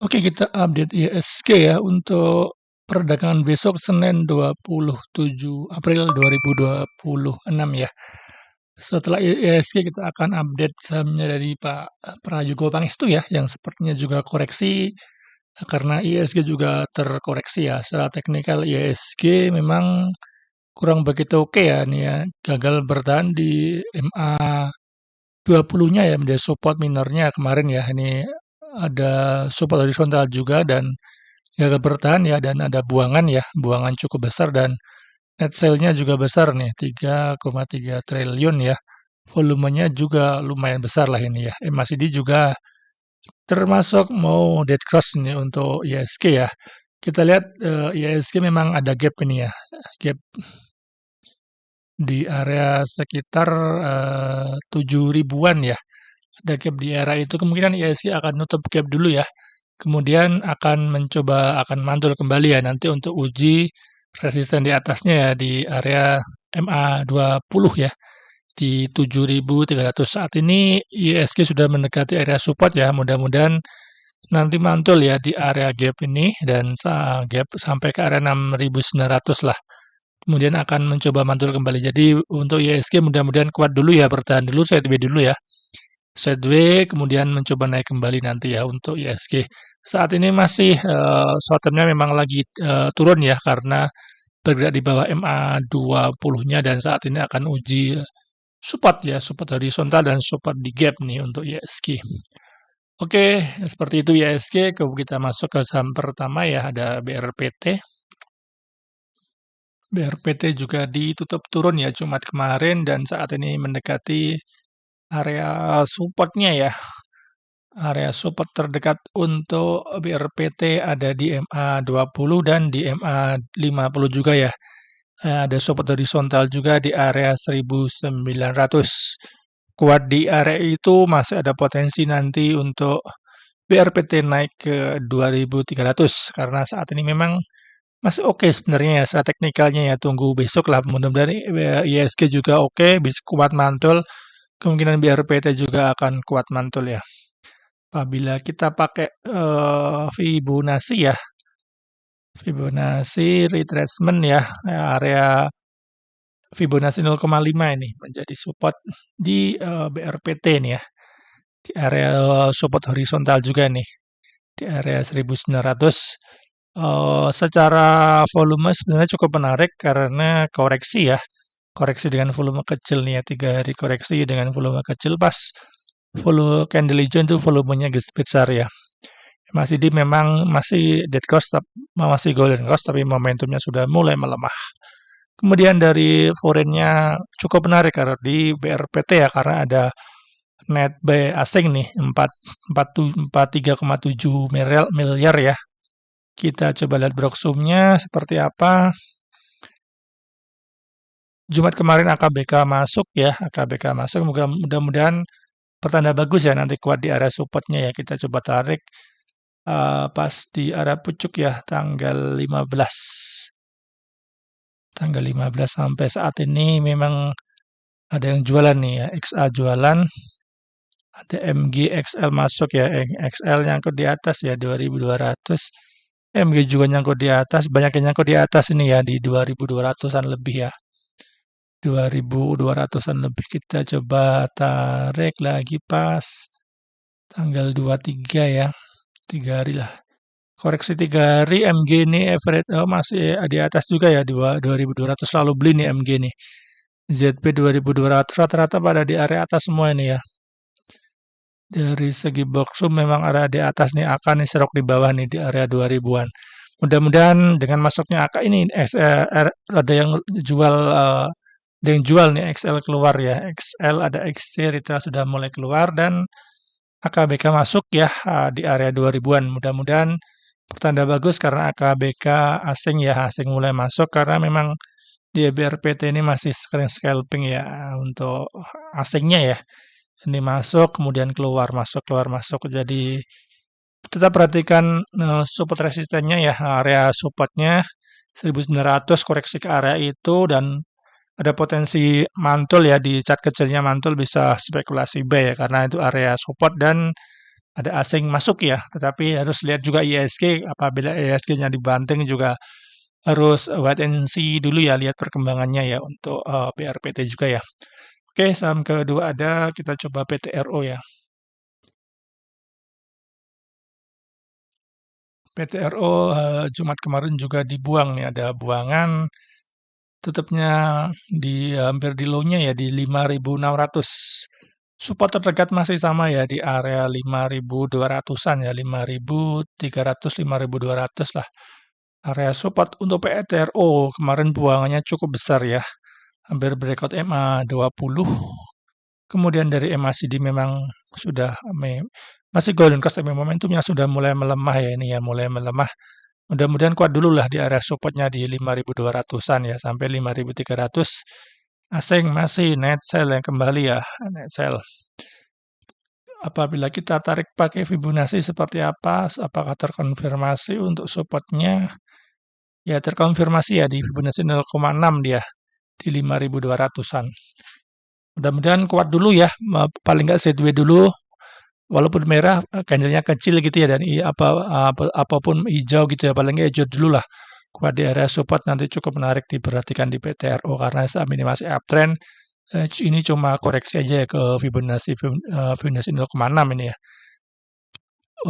Oke, kita update IHSG ya untuk perdagangan besok Senin 27 April 2026 ya. Setelah IHSG kita akan update sahamnya dari Pak Prayogo Pangestu ya, yang sepertinya juga koreksi karena IHSG juga terkoreksi ya. Secara teknikal IHSG memang kurang begitu oke ya nih ya, gagal bertahan di MA 20-nya ya menjadi support minornya kemarin ya. Ini ada support horizontal juga dan gagal bertahan ya dan ada buangan ya, buangan cukup besar dan net sale-nya juga besar nih, 3,3 triliun ya. Volumenya juga lumayan besar lah ini ya. MACD juga termasuk mau dead cross ini untuk IHSG ya. Kita lihat IHSG memang ada gap ini ya, gap di area sekitar 7 ribuan ya. Ada gap di area itu kemungkinan IHSG akan nutup gap dulu ya. Kemudian akan mantul kembali ya nanti untuk uji resisten di atasnya ya di area MA20 ya di 7.300. Saat ini IHSG sudah mendekati area support ya. Mudah-mudahan nanti mantul ya di area gap ini dan gap sampai ke area 6.900 lah. Kemudian akan mencoba mantul kembali. Jadi untuk IHSG mudah-mudahan kuat dulu ya, bertahan dulu, sideways dulu ya. Sideways kemudian mencoba naik kembali nanti ya untuk IHSG. Saat ini masih short term-nya memang lagi turun ya karena bergerak di bawah MA20-nya dan saat ini akan uji support ya, support horizontal dan support di gap nih untuk IHSG. Oke, seperti itu IHSG. Kita masuk ke saham pertama ya, ada BRPT. BRPT juga ditutup turun ya Jumat kemarin dan saat ini mendekati area supportnya ya. Area support terdekat untuk BRPT ada di MA20 dan di MA50 juga ya. Ada support horizontal juga di area 1900. Kuat di area itu masih ada potensi nanti untuk BRPT naik ke 2300 karena saat ini memang masih oke sebenarnya ya secara teknikalnya ya tunggu besok lah mudah-mudahan IHSG juga oke bisa kuat mantul kemungkinan BRPT juga akan kuat mantul ya. Apabila kita pakai Fibonacci ya, Fibonacci retracement ya, area Fibonacci 0,5 ini menjadi support di BRPT nih ya, di area support horizontal juga nih, di area 1900. Secara volume sebenarnya cukup menarik karena koreksi ya, koreksi dengan volume kecil nih ya, 3 hari koreksi dengan volume kecil pas volume candle hijau itu volumenya besar ya. MACD memang masih dead cross, masih golden cross, tapi momentumnya sudah mulai melemah. Kemudian dari foreign-nya cukup menarik karena di BRPT ya, karena ada net buy asing nih, 43,7 miliar ya. Kita coba lihat Broksum-nya seperti apa. Jumat kemarin AKBK masuk ya, AKBK masuk, mudah-mudahan pertanda bagus ya, nanti kuat di area support-nya ya. Kita coba tarik pas di area pucuk ya tanggal 15 sampai saat ini memang ada yang jualan nih ya, XA jualan, ada MG XL masuk ya, XL nyangkut di atas ya 2200, MG juga nyangkut di atas, banyak yang nyangkut di atas ini ya di 2200-an lebih ya, 2200-an lebih. Kita coba tarik lagi pas tanggal 23 ya, 3 hari lah. Koreksi 3 hari MG ini average masih di atas juga ya 2200, selalu beli nih MG nih. ZP 2200 rata-rata pada di area atas semua ini ya. Dari segi Broksum memang ada di atas nih, AK nih serok di bawah nih di area 2000-an. Mudah-mudahan dengan masuknya AK ini ada yang jual nih XL keluar ya. XL ada XC retail sudah mulai keluar dan AKBK masuk ya di area 2000-an. Mudah-mudahan pertanda bagus karena AKBK asing ya, asing mulai masuk karena memang di BRPT ini masih sering scalping ya untuk asingnya ya. Ini masuk kemudian keluar, masuk keluar masuk. Jadi tetap perhatikan support resistennya ya, area supportnya 1900 koreksi ke area itu dan ada potensi mantul ya di chart kecilnya mantul bisa spekulasi buy ya karena itu area support dan ada asing masuk ya, tetapi harus lihat juga ISG, apabila ISG-nya dibanting juga harus wait and see dulu ya, lihat perkembangannya ya untuk BRPT juga ya. Oke, saham kedua ada, kita coba PTRO ya. PTRO Jumat kemarin juga dibuang nih, ada buangan tutupnya di hampir di low-nya ya di 5.600. Support terdekat masih sama ya di area 5.200-an ya, 5.300, 5.200 lah. Area support untuk PTRO kemarin buangannya cukup besar ya, hampir breakout MA20. Kemudian dari MACD memang sudah masih golden cross tapi momentumnya sudah mulai melemah ya ini ya, mulai melemah. Mudah-mudahan kuat dulu lah di area supportnya di 5.200-an ya sampai 5.300. Asing masih net sell yang kembali ya, net sell. Apabila kita tarik pakai Fibonacci seperti apa? Apakah terkonfirmasi untuk supportnya? Ya terkonfirmasi ya di Fibonacci 0,6 dia di 5.200-an. Mudah-mudahan kuat dulu ya, paling nggak sideways dulu. Walaupun merah, candlenya kecil gitu ya dan apapun hijau gitu ya, paling nggak hijau dulu lah. Kuat di area support nanti cukup menarik diperhatikan di PTRO karena saat ini masih uptrend. Ini cuma koreksi aja ya ke Fibonacci 0,6 ini ya.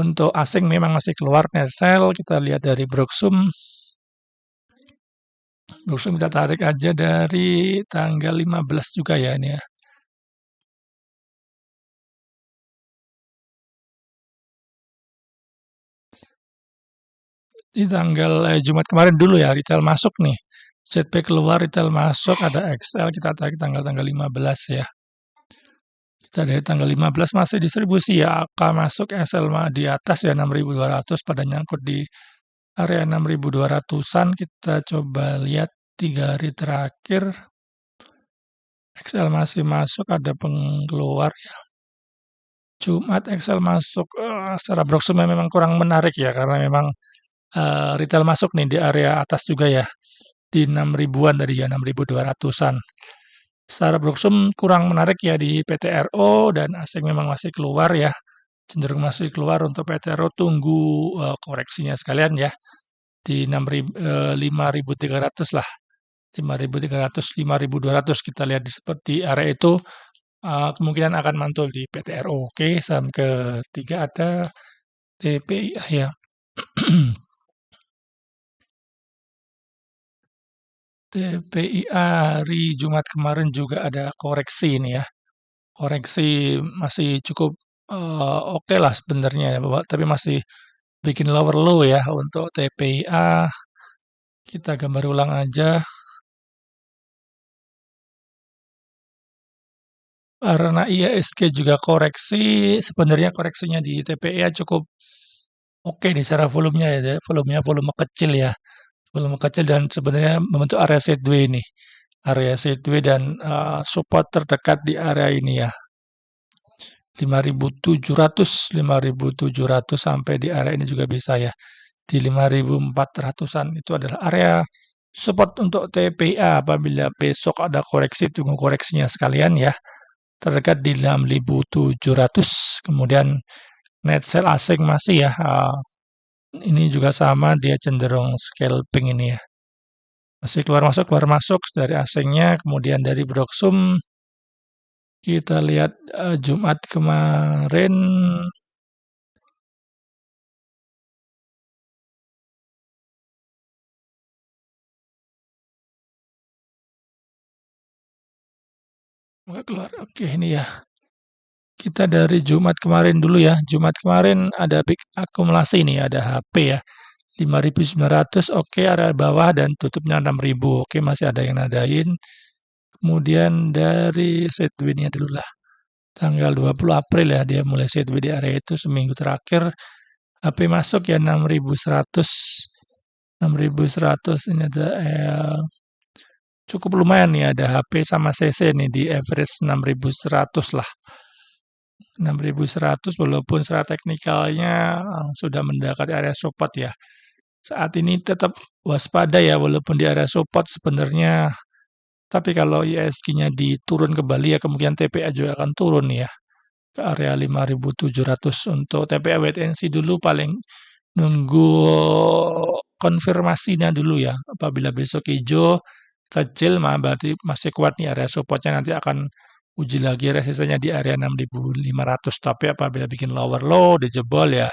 Untuk asing memang masih keluar net sell, kita lihat dari Broksum. Broksum kita tarik aja dari tanggal 15 juga ya ini ya. Di tanggal Jumat kemarin dulu ya, retail masuk nih. ZP keluar, retail masuk, ada XL, kita tarik tanggal 15 ya. Kita dari tanggal 15 masih distribusi ya, AK masuk, SL di atas ya 6.200 pada nyangkut di area 6.200-an. Kita coba lihat 3 hari terakhir. XL masih masuk, ada pengeluar ya. Jumat XL masuk, secara proxima memang kurang menarik ya, karena memang retail masuk nih di area atas juga ya, di 6.000-an tadi ya, 6.200-an. Secara Broksum kurang menarik ya di PTRO dan asing memang masih keluar ya, cenderung masih keluar untuk PTRO, tunggu koreksinya sekalian ya, di 5.300 lah, 5.300, 5.200 kita lihat di seperti area itu kemungkinan akan mantul di PTRO. Oke, saham ketiga ada TPIA ya. TPIA hari Jumat kemarin juga ada koreksi ini ya. Koreksi masih cukup oke lah sebenarnya ya, tapi masih bikin lower low ya untuk TPIA. Kita gambar ulang aja. Karena IHSG juga koreksi, sebenarnya koreksinya di TPIA cukup oke nih secara volumenya ya, volume kecil ya. Volume kecil dan sebenarnya membentuk area sideways ini. Area sideways dan support terdekat di area ini ya. 5.700, 5.700 sampai di area ini juga bisa ya. Di 5.400-an itu adalah area support untuk TPA. Apabila besok ada koreksi, tunggu koreksinya sekalian ya. Terdekat di 6.700, kemudian net sell asing masih ya. Ini juga sama, dia cenderung scalping ini ya. Masih keluar masuk dari asingnya, kemudian dari Broksum kita lihat Jumat kemarin nggak keluar. Oke, ini ya. Kita dari Jumat kemarin dulu ya. Jumat kemarin ada big akumulasi nih, ada HP ya. 5.900 oke, area bawah dan tutupnya 6.000. Oke, masih ada yang nadain. Kemudian dari sideways-nya dulu lah. Tanggal 20 April ya, dia mulai sideways di area itu seminggu terakhir. HP masuk ya 6.100. 6.100 ini ada cukup lumayan nih, ada HP sama CC nih di average 6.100 lah. 6.100 walaupun secara teknikalnya sudah mendekati area support ya. Saat ini tetap waspada ya walaupun di area support sebenarnya. Tapi kalau ISG-nya diturun kembali ya kemungkinan TPA juga akan turun ya. ke area 5.700 untuk TPA wait and see dulu, paling nunggu konfirmasinya dulu ya. Apabila besok hijau kecil berarti masih kuat nih area supportnya, nanti akan uji lagi resistennya di area 6.500. Tapi apabila bikin lower low dijebol ya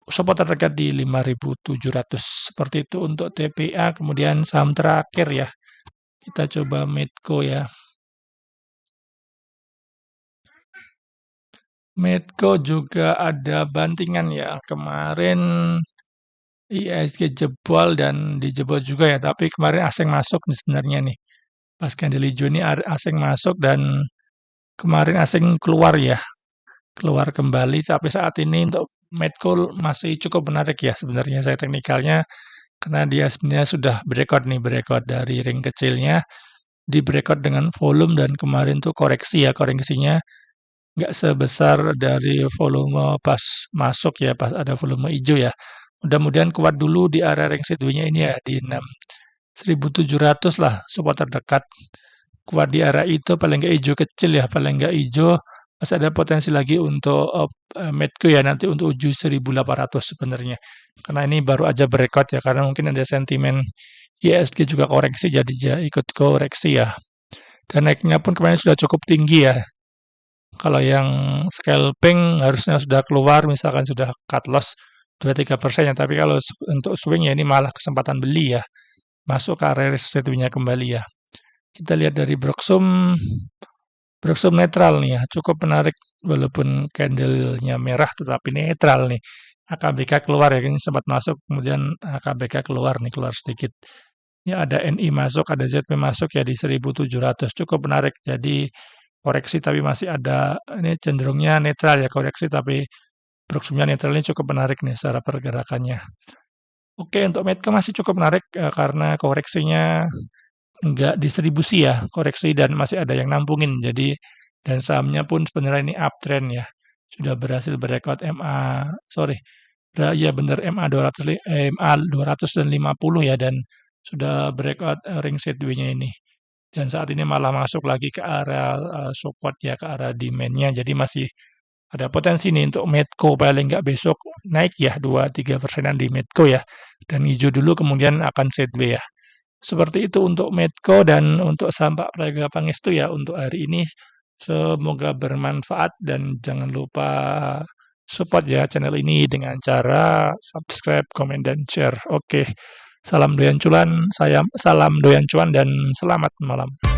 support terdekat di 5.700. Seperti itu untuk TPA. Kemudian saham terakhir ya, kita coba Medco ya. Medco juga ada bantingan ya. Kemarin IISG jebol dan dijebol juga ya, tapi kemarin asing masuk nih sebenarnya nih. Pas candle hijau ini asing masuk dan kemarin asing keluar ya. Keluar kembali, tapi saat ini untuk Medco masih cukup menarik ya sebenarnya saya teknikalnya, karena dia sebenarnya sudah breakout nih, breakout dari ring kecilnya, di breakout dengan volume dan kemarin tuh koreksi ya, koreksinya nggak sebesar dari volume pas masuk ya, pas ada volume hijau ya. Mudah-mudahan kuat dulu di area ring sideways-nya ini ya, di 6.700 lah support terdekat. Kuat di area itu, paling nggak hijau kecil ya, paling nggak hijau masih ada potensi lagi untuk Medco ya, nanti untuk uji 1.800 sebenarnya. Karena ini baru aja breakout ya, karena mungkin ada sentimen ISG juga koreksi, jadi dia ikut koreksi ya. Dan naiknya pun kemarin sudah cukup tinggi ya. Kalau yang scalping harusnya sudah keluar, misalkan sudah cut loss 2-3% ya, tapi kalau untuk swing ya ini malah kesempatan beli ya, masuk ke area resistance-nya kembali ya. Kita lihat dari Broxum, Broxum netral nih ya, cukup menarik walaupun candle-nya merah tetapi netral nih. AKBK keluar ya, ini sempat masuk, kemudian AKBK keluar nih, keluar sedikit. Ya ada NI masuk, ada ZP masuk ya di 1.700, cukup menarik. Jadi koreksi tapi masih ada, ini cenderungnya netral ya, koreksi tapi Broxumnya netral ini cukup menarik nih secara pergerakannya. Oke, untuk Medco masih cukup menarik karena koreksinya enggak distribusi ya, koreksi dan masih ada yang nampungin. Jadi dan sahamnya pun sebenarnya ini uptrend ya. Sudah berhasil breakout ya benar MA 200 MA 250 ya, dan sudah breakout ring sideways-nya ini. Dan saat ini malah masuk lagi ke area support ya, ke arah demand-nya. Jadi masih ada potensi nih untuk Medco, paling nggak besok naik ya 2-3%-an di Medco ya. Dan hijau dulu kemudian akan sideways ya. Seperti itu untuk Medco dan untuk saham Pak Prayoga Pangestu ya untuk hari ini. Semoga bermanfaat dan jangan lupa support ya channel ini dengan cara subscribe, komen, dan share. Oke, salam doyan cuan, salam doyan cuan dan selamat malam.